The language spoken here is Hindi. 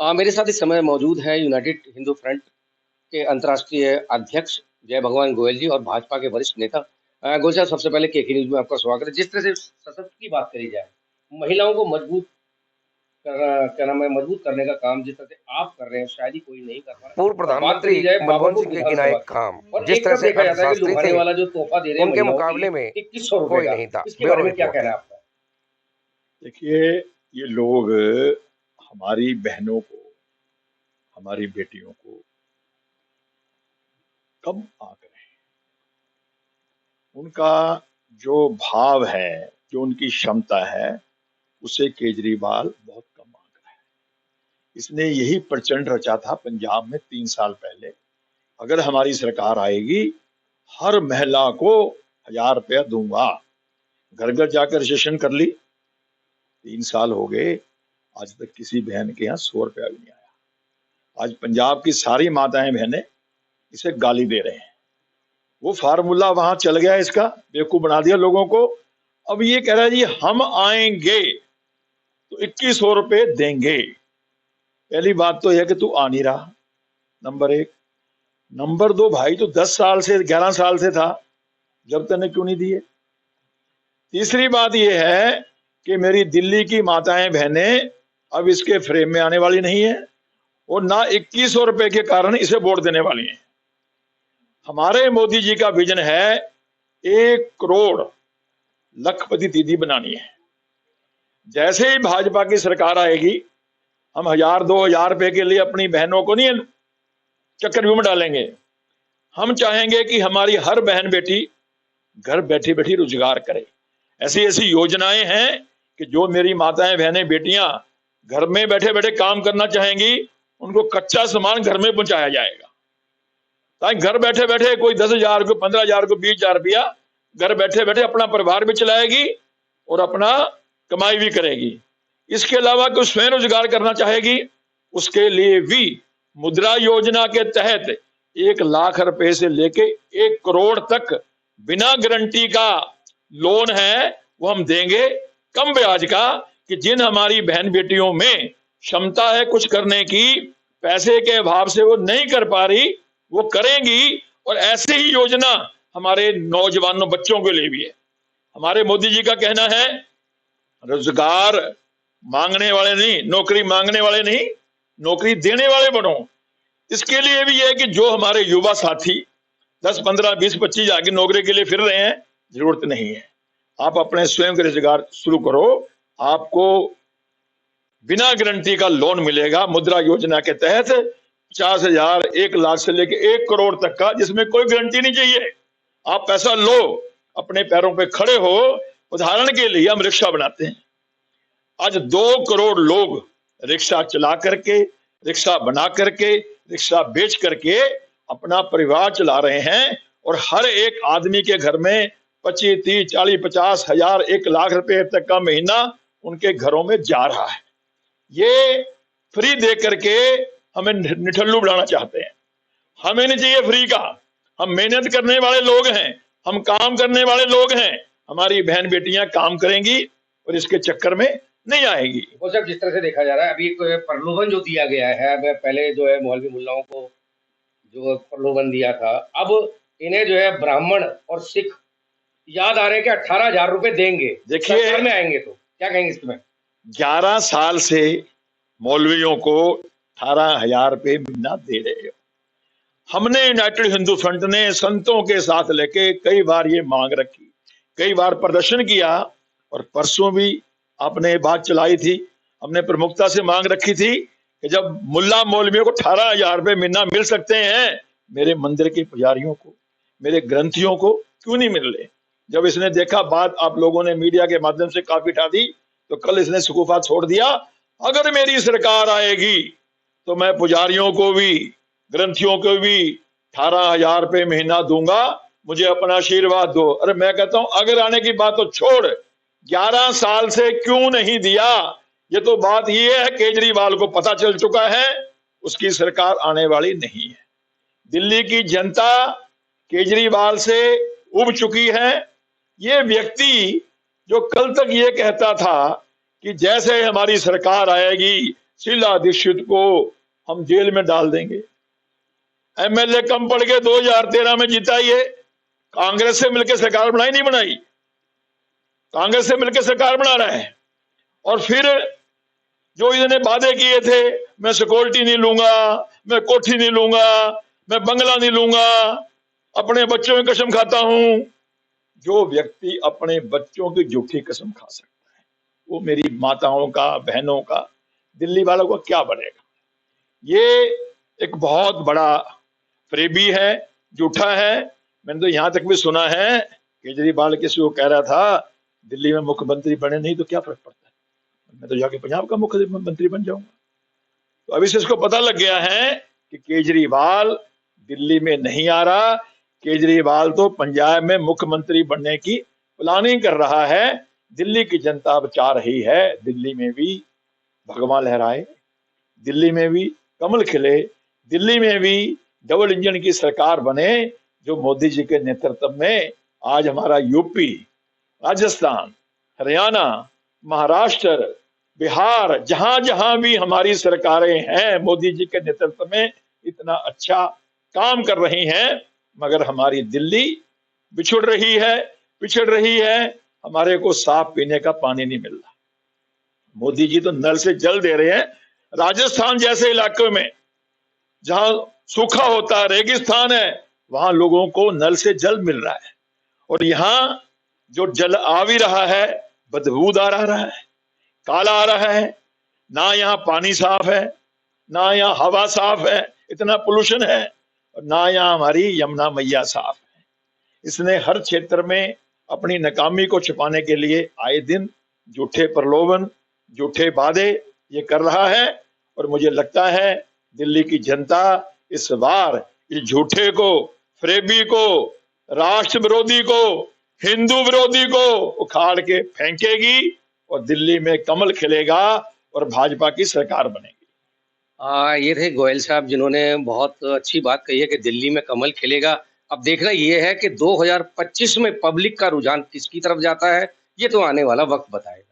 मेरे साथ इस समय मौजूद हैं यूनाइटेड हिंदू फ्रंट के अंतर्राष्ट्रीय अध्यक्ष जय भगवान गोयल जी और भाजपा के वरिष्ठ नेता गोयल साहब। सबसे पहले केके न्यूज में आपका स्वागत है। जिस तरह से सशक्त की बात करी जाए, महिलाओं को मजबूत क्या नाम है, मजबूत करने का काम जिस तरह से आप कर रहे हैं, शायद ही कोई नहीं कर पा रहा। पूर्व प्रधानमंत्री मनमोहन सिंह के किनारे काम, और जिस एक तरह तरफ से देखा जाता है कि अर्थशास्त्री लुभाने थे, वाला जो तोहफा दे रहे हैं उनके महिलाओं के मुकाबले लिए में 2100 रुपए कोई का, नहीं था। इसके बारे में क्या कहना है आपका? देखिए, ये लोग हमारी बहनों को, हमारी बेटियों को कम आंक रहे हैं। उनका जो भाव है, जो उनकी क्षमता है, उसे केजरीवाल बहुत कम आंक रहा है। इसने यही प्रचंड रचा था पंजाब में 3 साल पहले, अगर हमारी सरकार आएगी हर महिला को 1000 रुपया दूंगा। घर घर जाकर रजिस्ट्रेशन कर ली, 3 साल हो गए, आज तक किसी बहन के यहाँ 100 रुपया भी नहीं आया। आज पंजाब की सारी माताएं बहनें इसे गाली दे रहे हैं। वो फार्मूला वहां चल गया, इसका बेवकूफ बना दिया लोगों को। अब ये कह रहा है जी हम आएंगे तो 2100 रुपए देंगे। पहली बात तो यह कि तू आ नहीं रहा, नंबर 1। नंबर 2, भाई तो 10 साल से 11 साल से था, जब तक क्यों नहीं दिए? तीसरी बात यह है कि मेरी दिल्ली की माताएं बहनें अब इसके फ्रेम में आने वाली नहीं है और ना 2100 रुपए के कारण इसे वोट देने वाली हैं। हमारे मोदी जी का विजन है 1 करोड़ लखपति दीदी बनानी है। जैसे ही भाजपा की सरकार आएगी, हम 1000-2000 रुपए के लिए अपनी बहनों को नहीं चक्रव्यूह में डालेंगे। हम चाहेंगे कि हमारी हर बहन बेटी घर बैठी बैठी रोजगार करे। ऐसी ऐसी योजनाएं हैं कि जो मेरी माताएं बहनें बेटियां घर में बैठे बैठे काम करना चाहेंगी, उनको कच्चा सामान घर में पहुंचाया जाएगा, ताकि घर बैठे बैठे कोई 10,000 को, 15,000 को, 20,000 रुपया घर बैठे बैठे अपना परिवार भी चलाएगी और अपना कमाई भी करेगी। इसके अलावा कोई स्वयं रोजगार करना चाहेगी, उसके लिए भी मुद्रा योजना के तहत 1 लाख रुपए से लेके 1 करोड़ तक बिना गारंटी का लोन है, वो हम देंगे कम ब्याज का, कि जिन हमारी बहन बेटियों में क्षमता है कुछ करने की, पैसे के अभाव से वो नहीं कर पा रही, वो करेंगी। और ऐसे ही योजना हमारे नौजवानों बच्चों के लिए भी है। हमारे मोदी जी का कहना है रोजगार मांगने वाले नहीं, नौकरी मांगने वाले नहीं, नौकरी देने वाले बनो। इसके लिए भी है कि जो हमारे युवा साथी 10, 15, 20, 25 आगे नौकरी के लिए फिर रहे हैं, जरूरत नहीं है। आप अपने स्वयं का रोजगार शुरू करो, आपको बिना गारंटी का लोन मिलेगा मुद्रा योजना के तहत, 50,000, 1 लाख से लेकर 1 करोड़ तक का, जिसमें कोई गारंटी नहीं चाहिए। आप पैसा लो, अपने पैरों पे खड़े हो। उदाहरण के लिए हम रिक्शा बनाते हैं, आज 2 करोड़ लोग रिक्शा चला करके, रिक्शा बना करके, रिक्शा बेच करके अपना परिवार चला रहे हैं। और हर एक आदमी के घर में 25, 30, 40, 50 हजार, 1 लाख रुपए तक का महीना उनके घरों में जा रहा है। ये फ्री दे करके हमें निठल्लू बनाना चाहते हैं। हमें नहीं चाहिए फ्री का। हम मेहनत करने वाले लोग हैं, हम काम करने वाले लोग हैं। हमारी बहन बेटियां काम करेंगी और इसके चक्कर में नहीं आएगी। वो सब जिस तरह से देखा जा रहा है, अभी प्रलोभन जो दिया गया है, पहले जो है मौलवी मुल्लाओं को जो प्रलोभन दिया था, अब इन्हें जो है ब्राह्मण और सिख याद आ रहे हैं कि 18,000 रुपए देंगे, देखिए में आएंगे तो क्या कहेंगे इसमें? 11 साल से मौलवियों को 18,000 रुपए महीना दे रहे हो। हमने यूनाइटेड हिंदू फ्रंट ने संतों के साथ लेके कई बार ये मांग रखी, कई बार प्रदर्शन किया, और परसों भी आपने बात चलाई थी। हमने प्रमुखता से मांग रखी थी कि जब मुल्ला मौलवियों को 18,000 रुपए महीना मिल सकते हैं, मेरे मंदिर के पुजारियों को, मेरे ग्रंथियों को क्यों नहीं मिल रहे? जब इसने देखा, बात आप लोगों ने मीडिया के माध्यम से काफी उठा दी, तो कल इसने सुकूफा छोड़ दिया, अगर मेरी सरकार आएगी तो मैं पुजारियों को भी, ग्रंथियों को भी 18,000 रुपए महीना दूंगा, मुझे अपना आशीर्वाद दो। अरे मैं कहता हूं, अगर आने की बात तो छोड़, 11 साल से क्यों नहीं दिया? ये तो बात ये है, केजरीवाल को पता चल चुका है उसकी सरकार आने वाली नहीं है। दिल्ली की जनता केजरीवाल से उब चुकी है। ये व्यक्ति जो कल तक ये कहता था कि जैसे हमारी सरकार आएगी शीला दीक्षित को हम जेल में डाल देंगे। एमएलए कम पड़ के 2013 में जीता ये, कांग्रेस से मिलकर सरकार बनाई नहीं बनाई, कांग्रेस से मिलकर सरकार बना रहे हैं। और फिर जो इन्होंने वादे किए थे, मैं सिक्योरिटी नहीं लूंगा, मैं कोठी नहीं लूंगा, मैं बंगला नहीं लूंगा, अपने बच्चों की कसम खाता हूं। जो व्यक्ति अपने बच्चों की झूठी कसम खा सकता है, वो मेरी माताओं का, बहनों का, दिल्ली वालों को क्या बनेगा। ये एक बहुत बड़ा फरेबी है, झूठा है। मैंने तो यहां तक भी सुना है, केजरीवाल किसी को कह रहा था दिल्ली में मुख्यमंत्री बने नहीं तो क्या फर्क पड़ता है, मैं तो जाके पंजाब का मुख्यमंत्री बन जाऊंगा। तो अभी से इसको पता लग गया है कि केजरीवाल दिल्ली में नहीं आ रहा, केजरीवाल तो पंजाब में मुख्यमंत्री बनने की प्लानिंग कर रहा है। दिल्ली की जनता अब चाह रही है दिल्ली में भी भगवा लहराए, दिल्ली में भी कमल खिले, दिल्ली में भी डबल इंजन की सरकार बने, जो मोदी जी के नेतृत्व में आज हमारा यूपी, राजस्थान, हरियाणा, महाराष्ट्र, बिहार, जहां जहां भी हमारी सरकारें हैं मोदी जी के नेतृत्व में इतना अच्छा काम कर रही हैं, मगर हमारी दिल्ली बिछुड़ रही है, पिछड़ रही है। हमारे को साफ पीने का पानी नहीं मिल रहा। मोदी जी तो नल से जल दे रहे हैं। राजस्थान जैसे इलाकों में जहां सूखा होता है, रेगिस्तान है, वहां लोगों को नल से जल मिल रहा है, और यहाँ जो जल आ भी रहा है बदबूदार आ रहा है, काला आ रहा है। ना यहाँ पानी साफ है, ना यहाँ हवा साफ है, इतना पोल्यूशन है, और ना यहाँ हमारी यमुना मैया साफ है। इसने हर क्षेत्र में अपनी नाकामी को छिपाने के लिए आए दिन झूठे प्रलोभन, झूठे वादे ये कर रहा है। और मुझे लगता है दिल्ली की जनता इस बार इस झूठे को, फरेबी को, राष्ट्र विरोधी को, हिंदू विरोधी को उखाड़ के फेंकेगी, और दिल्ली में कमल खिलेगा और भाजपा की सरकार बनेगी। ये थे गोयल साहब, जिन्होंने बहुत अच्छी बात कही है कि दिल्ली में कमल खिलेगा। अब देखना ये है कि 2025 में पब्लिक का रुझान किसकी तरफ जाता है, ये तो आने वाला वक्त बताएगा।